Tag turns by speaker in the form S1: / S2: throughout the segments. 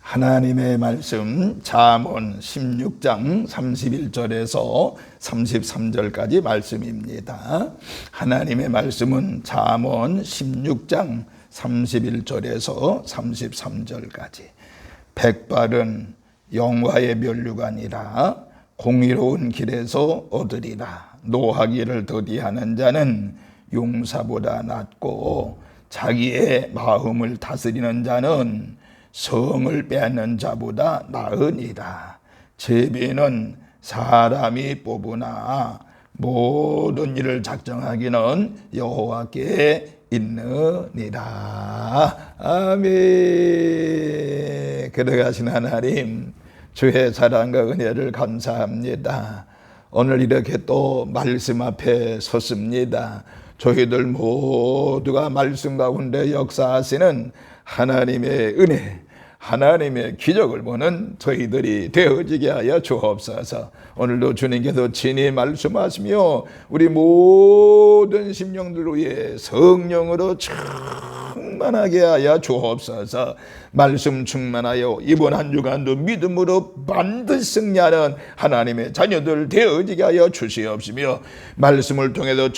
S1: 하나님의 말씀 잠언 16장 31절에서 33절까지 말씀입니다. 하나님의 말씀은 잠언 16장 31절에서 33절까지. 백발은 영화의 면류관이라 공의로운 길에서 얻으리라. 노하기를 더디하는 자는 용사보다 낫고 자기의 마음을 다스리는 자는 성을 빼앗는 자보다 나으니라. 제비는 사람이 뽑으나 모든 일을 작정하기는 여호와께 있느니라. 아멘. 걸어가신 하나님, 주의 사랑과 은혜를 감사합니다. 오늘 이렇게 또 말씀 앞에 섰습니다. 저희들 모두가 말씀 가운데 역사하시는 하나님의 은혜, 하나님의 기적을 보는 저희들이 되어지게 하여 주옵소서. 오늘도 주님께서 친히 말씀하시며 우리 모든 심령들 위해 성령으로 충만하게 하여 주옵소서. 말씀 충만하여 이번 한 주간도 믿음으로 반드시 승리하는 하나님의 자녀들 되어지게 하여 주시옵시며, 말씀을 통해서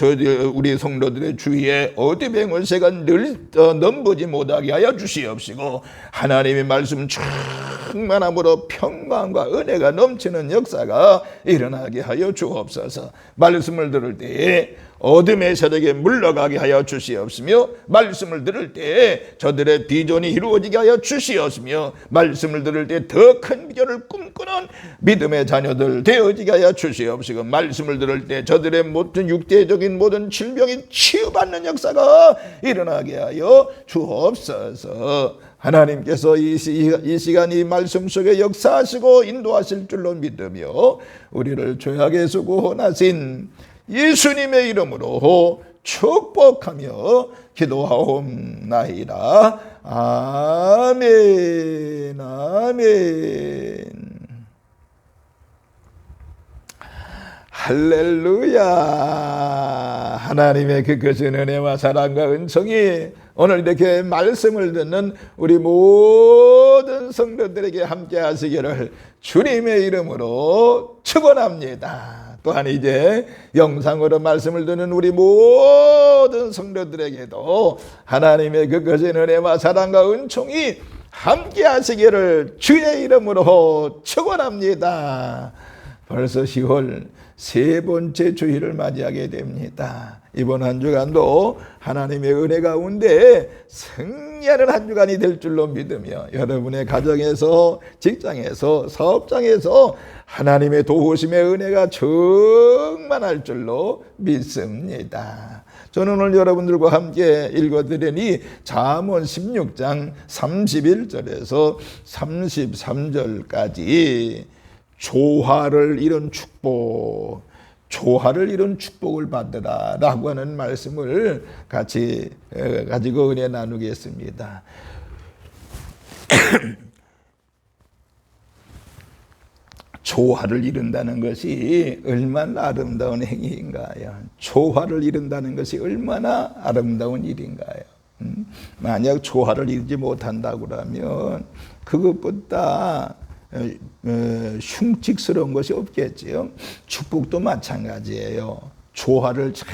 S1: 우리 성도들의 주위에 어둠의 권세가 늘 넘보지 못하게 하여 주시옵시고, 하나님의 말씀 충만함으로 평강과 은혜가 넘치는 역사가 일어나게 하여 주옵소서. 말씀을 들을 때에 어둠의 세력에 물러가게 하여 주시옵시며, 말씀을 들을 때에 저들의 비전이 이루어지게 하여 주시옵시며, 말씀을 들을 때 더 큰 비전을 꿈꾸는 믿음의 자녀들 되어지게 하여 주시옵시고, 말씀을 들을 때 저들의 모든 육체적인 모든 질병이 치유받는 역사가 일어나게 하여 주옵소서. 하나님께서 이 시간 이 말씀 속에 역사하시고 인도하실 줄로 믿으며 우리를 죄악에서 구원하신 예수님의 이름으로 축복하며 기도하옵나이다. 아멘. 아멘. 할렐루야. 하나님의 그 크신 은혜와 사랑과 은총이 오늘 이렇게 말씀을 듣는 우리 모든 성도들에게 함께 하시기를 주님의 이름으로 축원합니다. 또한 이제 영상으로 말씀을 듣는 우리 모든 성도들에게도 하나님의 그 크신 은혜와 사랑과 은총이 함께 하시기를 주의 이름으로 축원합니다. 벌써 10월 세 번째 주일을 맞이하게 됩니다. 이번 한 주간도 하나님의 은혜 가운데 승리하는 한 주간이 될 줄로 믿으며 여러분의 가정에서, 직장에서, 사업장에서 하나님의 도우심의 은혜가 충만할 줄로 믿습니다. 저는 오늘 여러분들과 함께 읽어드리니 잠언 16장 31절에서 33절까지 조화를 이룬 축복, 조화를 이룬 축복을 받으라 라고 하는 말씀을 같이 가지고 은혜 나누겠습니다. 조화를 이룬다는 것이 얼마나 아름다운 행위인가요? 조화를 이룬다는 것이 얼마나 아름다운 일인가요? 만약 조화를 이루지 못한다고 하면 그것보다 흉측스러운 것이 없겠지요. 축복도 마찬가지예요. 조화를 잘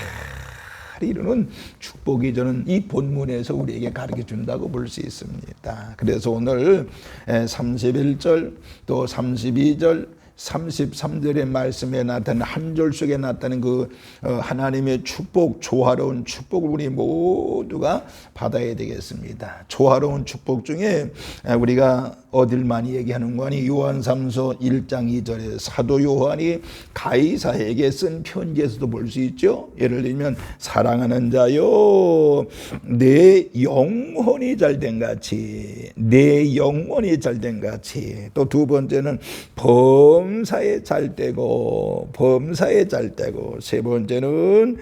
S1: 이루는 축복이 저는 이 본문에서 우리에게 가르쳐 준다고 볼 수 있습니다. 그래서 오늘 31절 또 32절 33절의 말씀에 나타난 한 절 속에 나타나는 그 하나님의 축복, 조화로운 축복을 우리 모두가 받아야 되겠습니다. 조화로운 축복 중에 우리가 어딜 많이 얘기하는 거니 요한삼서 1장 2절에 사도 요한이 가이사에게 쓴 편지에서도 볼 수 있죠. 예를 들면 사랑하는 자요 내 영혼이 잘된 같이, 내 영혼이 잘된 같이. 또 두 번째는 범사에 잘되고, 범사에 잘되고. 세 번째는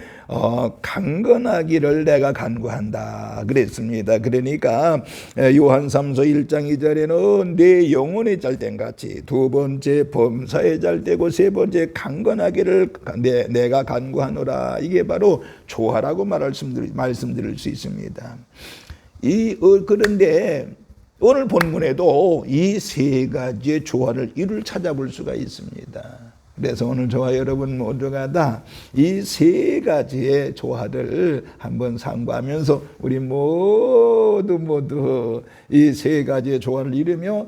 S1: 강건하기를 내가 간구한다 그랬습니다. 그러니까 요한삼서 1장 2절에는 내 영혼이 잘된 같이, 두 번째 범사에 잘되고, 세 번째 강건하기를 내가 간구하노라. 이게 바로 조화라고 말씀드릴 수 있습니다. 그런데 오늘 본문에도 이 세 가지의 조화를 이룰 찾아볼 수가 있습니다. 그래서 오늘 저와 여러분 모두가 다 이 세 가지의 조화를 한번 상고하면서 우리 모두 이 세 가지의 조화를 이루며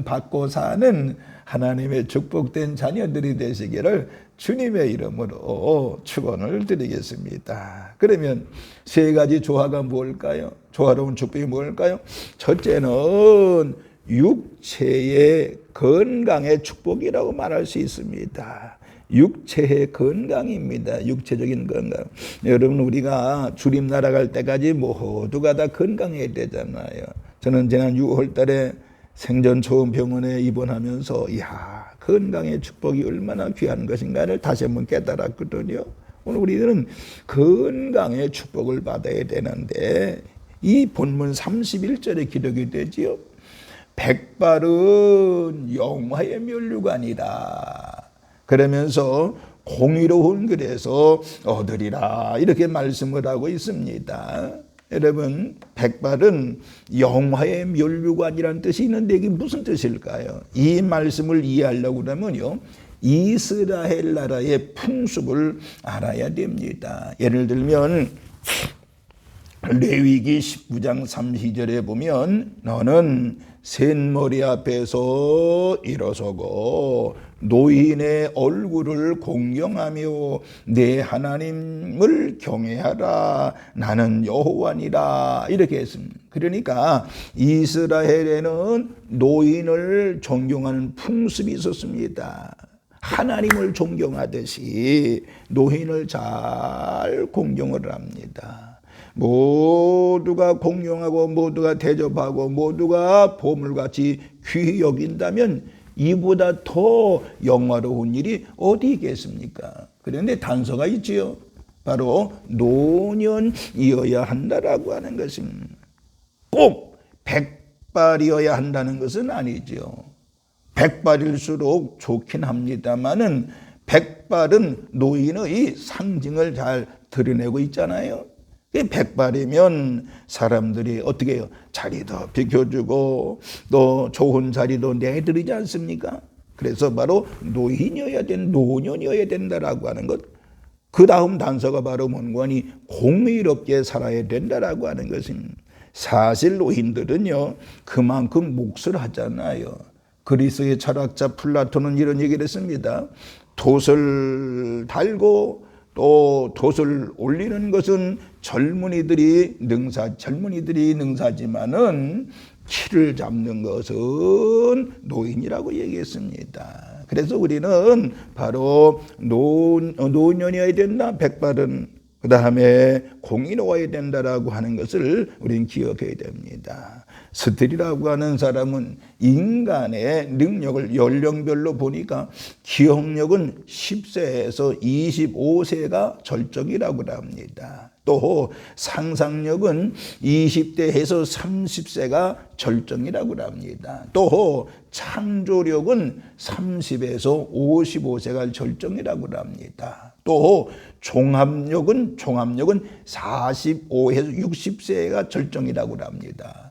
S1: 받고 사는 하나님의 축복된 자녀들이 되시기를 주님의 이름으로 축원을 드리겠습니다. 그러면 세 가지 조화가 무엇일까요? 조화로운 축복이 무엇일까요? 첫째는 육체의 건강의 축복이라고 말할 수 있습니다. 육체의 건강입니다. 육체적인 건강. 여러분, 우리가 주님 나라 갈 때까지 모두가 다 건강해야 되잖아요. 저는 지난 6월 달에 생전 처음 병원에 입원하면서 건강의 축복이 얼마나 귀한 것인가를 다시 한번 깨달았거든요. 오늘 우리들은 건강의 축복을 받아야 되는데 이 본문 31절에 기록이 되지요. 백발은 영화의 면류관이라. 그러면서 공의로운 글에서 얻으리라 이렇게 말씀을 하고 있습니다. 여러분, 백발은 영화의 면류관이라는 뜻이 있는데 이게 무슨 뜻일까요? 이 말씀을 이해하려고 그러면요, 이스라엘 나라의 풍습을 알아야 됩니다. 예를 들면 레위기 19장 32절에 보면 너는 셋머리 앞에서 일어서고 노인의 얼굴을 공경하며 내 하나님을 경외하라. 나는 여호와니라. 이렇게 했습니다. 그러니까 이스라엘에는 노인을 존경하는 풍습이 있었습니다. 하나님을 존경하듯이 노인을 잘 공경을 합니다. 모두가 공경하고 모두가 대접하고 모두가 보물같이 귀히 여긴다면 이보다 더 영화로운 일이 어디 있겠습니까? 그런데 단서가 있지요. 바로 노년이어야 한다라고 하는 것입니다. 꼭 백발이어야 한다는 것은 아니죠. 백발일수록 좋긴 합니다만은 백발은 노인의 상징을 잘 드러내고 있잖아요. 백발이면 사람들이 어떻게 해요? 자리도 비켜주고 또 좋은 자리도 내드리지 않습니까? 그래서 바로 노인이어야 노년이어야 된다라고 하는 것. 그 다음 단서가 바로 뭔가니 공의롭게 살아야 된다라고 하는 것입니다. 사실 노인들은요 그만큼 몫을 하잖아요. 그리스의 철학자 플라톤은 이런 얘기를 했습니다. 돛을 달고 또 돛을 올리는 것은 젊은이들이 능사지만은 키를 잡는 것은 노인이라고 얘기했습니다. 그래서 우리는 바로 노년이어야 된다. 백발은 그 다음에 공의로워야 된다라고 하는 것을 우리는 기억해야 됩니다. 스틸이라고 하는 사람은 인간의 능력을 연령별로 보니까 기억력은 10세에서 25세가 절정이라고 합니다. 또 상상력은 20대에서 30세가 절정이라고 합니다. 또 창조력은 30에서 55세가 절정이라고 합니다. 또 종합력은 45에서 60세가 절정이라고 합니다.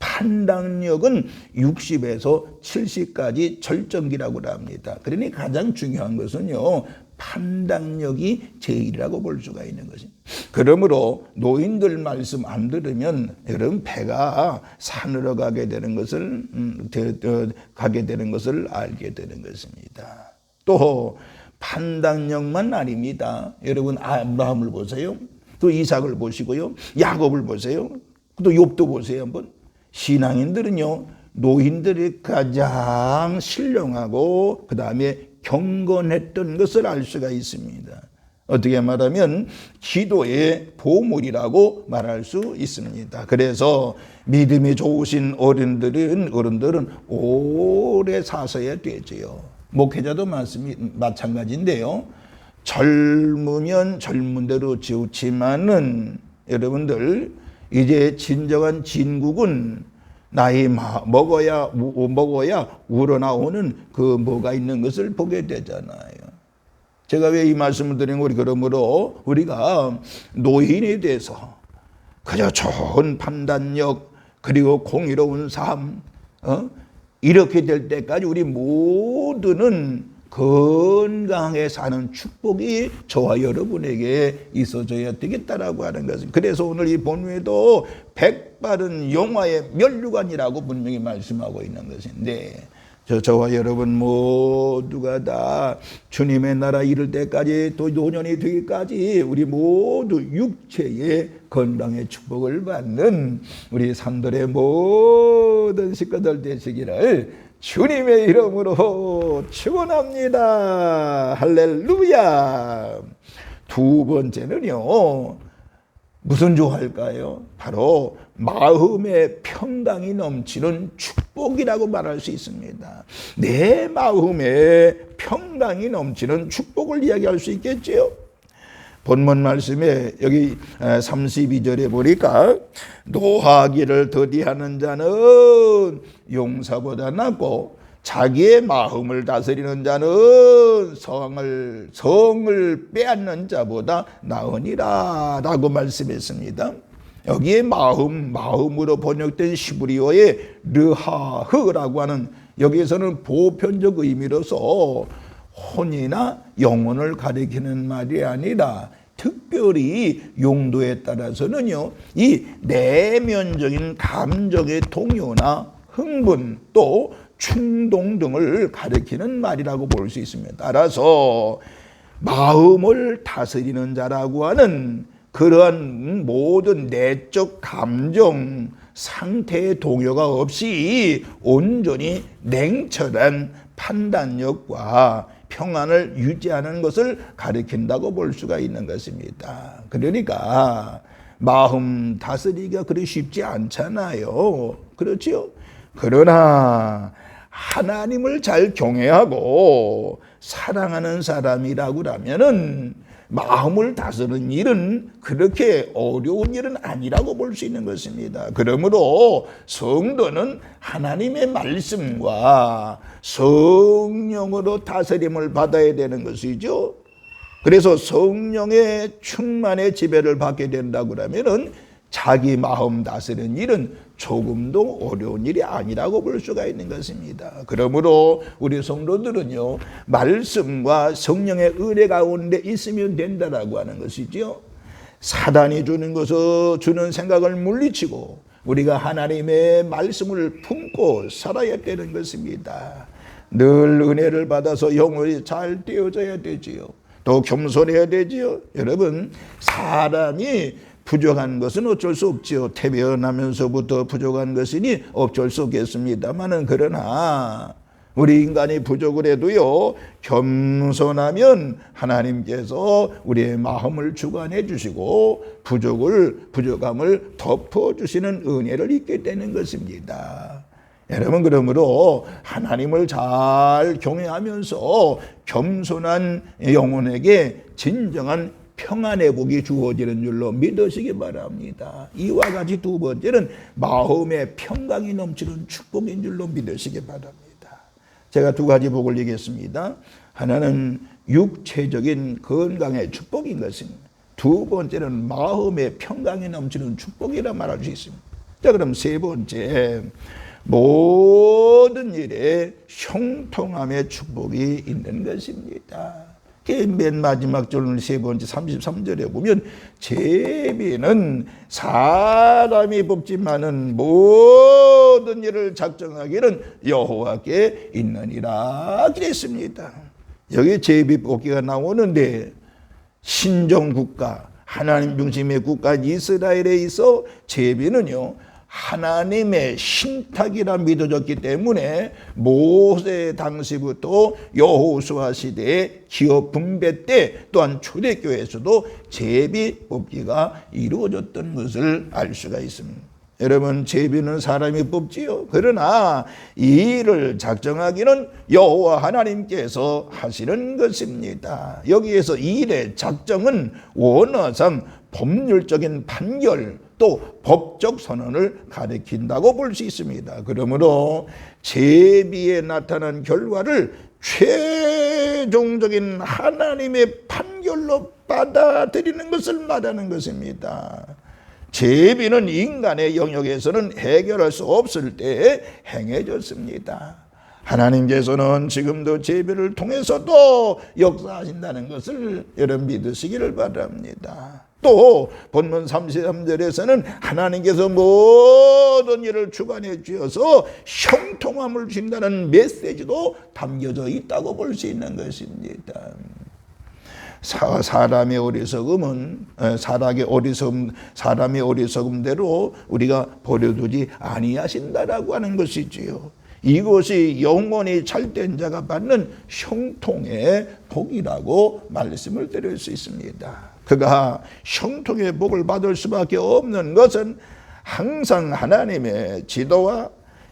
S1: 판단력은 60에서 70까지 절정기라고 합니다. 그러니 가장 중요한 것은요, 판단력이 제일이라고 볼 수가 있는 것입니다. 그러므로 노인들 말씀 안 들으면 여러분 배가 산으로 가게 되는 것을 알게 되는 것입니다. 또 판단력만 아닙니다. 여러분 아브라함을 보세요. 또 이삭을 보시고요. 야곱을 보세요. 또 욥도 보세요 한번. 신앙인들은요 노인들이 가장 신령하고 그 다음에 경건했던 것을 알 수가 있습니다. 어떻게 말하면 기도의 보물이라고 말할 수 있습니다. 그래서 믿음이 좋으신 어른들은 오래 사셔야 되지요. 목회자도 마찬가지인데요. 젊으면 젊은 대로 지우지만은 여러분들 이제 진정한 진국은 나이 먹어야 우러나오는 그 뭐가 있는 것을 보게 되잖아요. 제가 왜 이 말씀을 드리는 거예요? 그러므로 우리가 노인에 대해서 그저 좋은 판단력 그리고 공의로운 삶, 이렇게 될 때까지 우리 모두는 건강하게 사는 축복이 저와 여러분에게 있어져야 되겠다라고 하는 것은, 그래서 오늘 이 본문에도 백발은 용화의 면류관이라고 분명히 말씀하고 있는 것인데, 저와 여러분 모두가 다 주님의 나라 이를 때까지, 또 노년이 되기까지 우리 모두 육체의 건강의 축복을 받는 우리 산돌의 모든 식구들 되시기를 주님의 이름으로 축원합니다. 할렐루야. 두 번째는요, 무슨 조화일까요? 바로 마음의 평강이 넘치는 축복이라고 말할 수 있습니다. 내 마음에 평강이 넘치는 축복을 이야기할 수 있겠지요. 본문 말씀에 여기 32절에 보니까 노하기를 더디하는 자는 용사보다 낫고 자기의 마음을 다스리는 자는 성을 빼앗는 자보다 나으니라 라고 말씀했습니다. 여기에 마음으로 번역된 시브리어의 르하흐라고 하는, 여기에서는 보편적 의미로서 혼이나 영혼을 가리키는 말이 아니라 특별히 용도에 따라서는요, 이 내면적인 감정의 동요나 흥분 또 충동 등을 가리키는 말이라고 볼 수 있습니다. 따라서 마음을 다스리는 자라고 하는 그러한 모든 내적 감정 상태의 동요가 없이 온전히 냉철한 판단력과 평안을 유지하는 것을 가리킨다고 볼 수가 있는 것입니다. 그러니까 마음 다스리기가 그리 쉽지 않잖아요. 그렇지요? 그러나 하나님을 잘 경외하고 사랑하는 사람이라고 하면은 마음을 다스리는 일은 그렇게 어려운 일은 아니라고 볼 수 있는 것입니다. 그러므로 성도는 하나님의 말씀과 성령으로 다스림을 받아야 되는 것이죠. 그래서 성령의 충만의 지배를 받게 된다고 하면은 자기 마음 다스리는 일은 조금도 어려운 일이 아니라고 볼 수가 있는 것입니다. 그러므로 우리 성도들은요, 말씀과 성령의 은혜 가운데 있으면 된다라고 하는 것이죠. 사단이 주는 생각을 물리치고 우리가 하나님의 말씀을 품고 살아야 되는 것입니다. 늘 은혜를 받아서 영혼이 잘 되어져야 되지요. 또 겸손해야 되지요. 여러분, 사람이 부족한 것은 어쩔 수 없지요. 태어나면서부터 부족한 것이니 어쩔 수 없겠습니다만은, 그러나 우리 인간이 부족을 해도요, 겸손하면 하나님께서 우리의 마음을 주관해 주시고 부족함을 덮어주시는 은혜를 입게 되는 것입니다. 여러분, 그러므로 하나님을 잘 경외하면서 겸손한 영혼에게 진정한 평안의 복이 주어지는 줄로 믿으시기 바랍니다. 이와 같이 두 번째는 마음의 평강이 넘치는 축복인 줄로 믿으시기 바랍니다. 제가 두 가지 복을 얘기했습니다. 하나는 육체적인 건강의 축복인 것입니다. 두 번째는 마음의 평강이 넘치는 축복이라 말할 수 있습니다. 자, 그럼 세 번째, 모든 일에 형통함의 축복이 있는 것입니다. 맨 마지막 절 세 번째 33절에 보면 제비는 사람이 뽑지만은 모든 일을 작정하기는 여호와께 있느니라 그랬습니다. 여기 제비 뽑기가 나오는데, 신정국가 하나님 중심의 국가 이스라엘에 있어 제비는요, 하나님의 신탁이라 믿어졌기 때문에 모세 당시부터 여호수아 시대의 기업 분배 때, 또한 초대교회에서도 제비 뽑기가 이루어졌던 것을 알 수가 있습니다. 여러분, 제비는 사람이 뽑지요. 그러나 이 일을 작정하기는 여호와 하나님께서 하시는 것입니다. 여기에서 이 일의 작정은 원어상 법률적인 판결 또 법적 선언을 가리킨다고 볼 수 있습니다. 그러므로 제비에 나타난 결과를 최종적인 하나님의 판결로 받아들이는 것을 말하는 것입니다. 제비는 인간의 영역에서는 해결할 수 없을 때에 행해졌습니다. 하나님께서는 지금도 제비를 통해서도 역사하신다는 것을 여러분 믿으시기를 바랍니다. 또 본문 33절에서는 하나님께서 모든 일을 주관해 주셔서 형통함을 주신다는 메시지도 담겨져 있다고 볼 수 있는 것입니다. 사람의 어리석음대로 우리가 버려두지 아니하신다라고 하는 것이지요. 이것이 영원히 잘된 자가 받는 형통의 복이라고 말씀을 드릴 수 있습니다. 그가 형통의 복을 받을 수밖에 없는 것은 항상 하나님의 지도와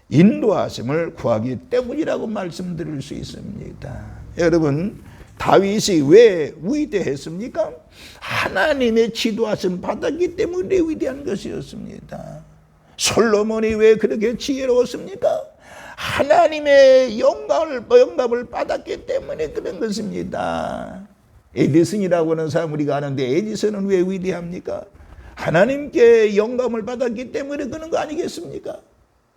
S1: 인도하심을 구하기 때문이라고 말씀드릴 수 있습니다. 여러분, 다윗이 왜 위대했습니까? 하나님의 지도하심 받았기 때문에 위대한 것이었습니다. 솔로몬이 왜 그렇게 지혜로웠습니까? 하나님의 영감을 받았기 때문에 그런 것입니다. 에디슨이라고 하는 사람 우리가 아는데 에디슨은 왜 위대합니까? 하나님께 영감을 받았기 때문에 그런 거 아니겠습니까?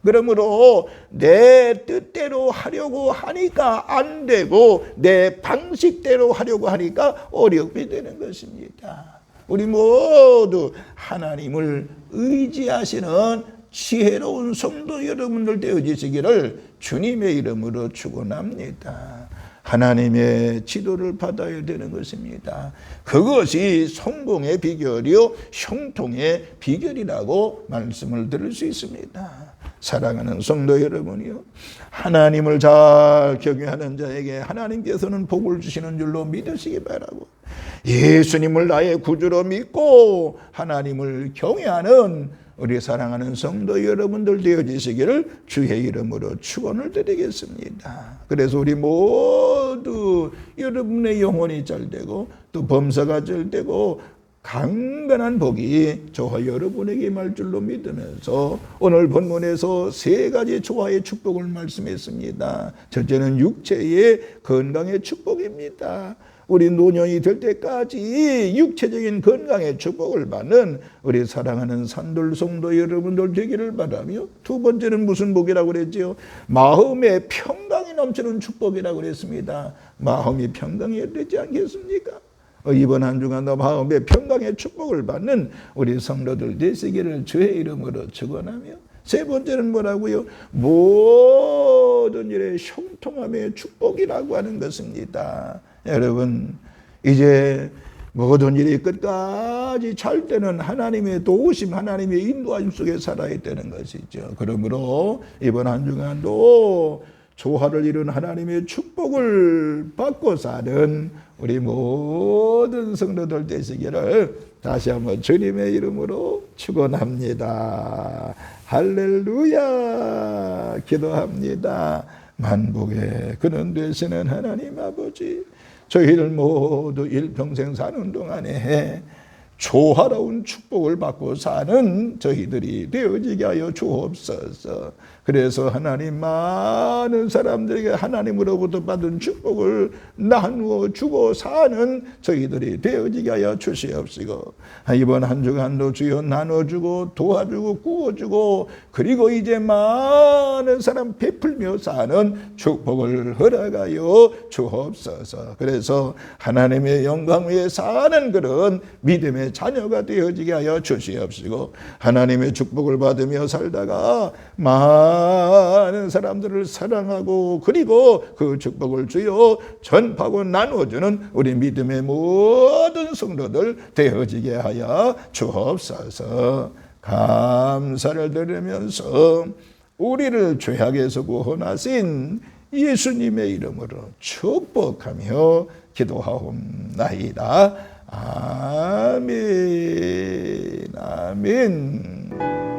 S1: 그러므로 내 뜻대로 하려고 하니까 안 되고 내 방식대로 하려고 하니까 어렵게 되는 것입니다. 우리 모두 하나님을 의지하시는 지혜로운 성도 여러분들 되어지시기를 주님의 이름으로 축원합니다. 하나님의 지도를 받아야 되는 것입니다. 그것이 성공의 비결이요 형통의 비결이라고 말씀을 드릴 수 있습니다. 사랑하는 성도 여러분이요, 하나님을 잘 경외하는 자에게 하나님께서는 복을 주시는 줄로 믿으시기 바라고, 예수님을 나의 구주로 믿고 하나님을 경외하는 우리 사랑하는 성도 여러분들 되어지시기를 주의 이름으로 축원을 드리겠습니다. 그래서 우리 모두 여러분의 영혼이 잘되고 또 범사가 잘되고 강건한 복이 저와 여러분에게 임할 줄로 믿으면서 오늘 본문에서 세 가지 조화의 축복을 말씀했습니다. 첫째는 육체의 건강의 축복입니다. 우리 노년이 될 때까지 육체적인 건강의 축복을 받는 우리 사랑하는 산돌 성도 여러분들 되기를 바라며, 두 번째는 무슨 복이라고 그랬죠? 마음의 평강이 넘치는 축복이라고 그랬습니다. 마음이 평강해야 되지 않겠습니까? 이번 한 주간도 마음의 평강의 축복을 받는 우리 성도들 되시기를 주의 이름으로 축원하며, 세 번째는 뭐라고요? 모든 일에 형통함의 축복이라고 하는 것입니다. 여러분, 이제 모든 일이 끝까지 잘 때는 하나님의 도우심, 하나님의 인도하심 속에 살아야 되는 것이죠. 그러므로 이번 한 주간도 조화를 이룬 하나님의 축복을 받고 사는 우리 모든 성도들 되시기를 다시 한번 주님의 이름으로 축원합니다. 할렐루야. 기도합니다. 만복의 근원 되시는 하나님 아버지, 저희를 모두 일평생 사는 동안에 조화로운 축복을 받고 사는 저희들이 되어지게 하여 주옵소서. 그래서 하나님, 많은 사람들에게 하나님으로부터 받은 축복을 나누어 주고 사는 저희들이 되어지게 하여 주시옵시고, 이번 한 주간도 주여 나눠주고 도와주고 구워주고, 그리고 이제 많은 사람 베풀며 사는 축복을 허락하여 주옵소서. 그래서 하나님의 영광 위에 사는 그런 믿음의 자녀가 되어지게 하여 주시옵시고, 하나님의 축복을 받으며 살다가 많은 사람들을 사랑하고 그리고 그 축복을 주여 전파하고 나누어주는 우리 믿음의 모든 성도들 되어지게 하여 주옵소서. 감사를 드리면서 우리를 죄악에서 구원하신 예수님의 이름으로 축복하며 기도하옵나이다. 아멘. 아멘.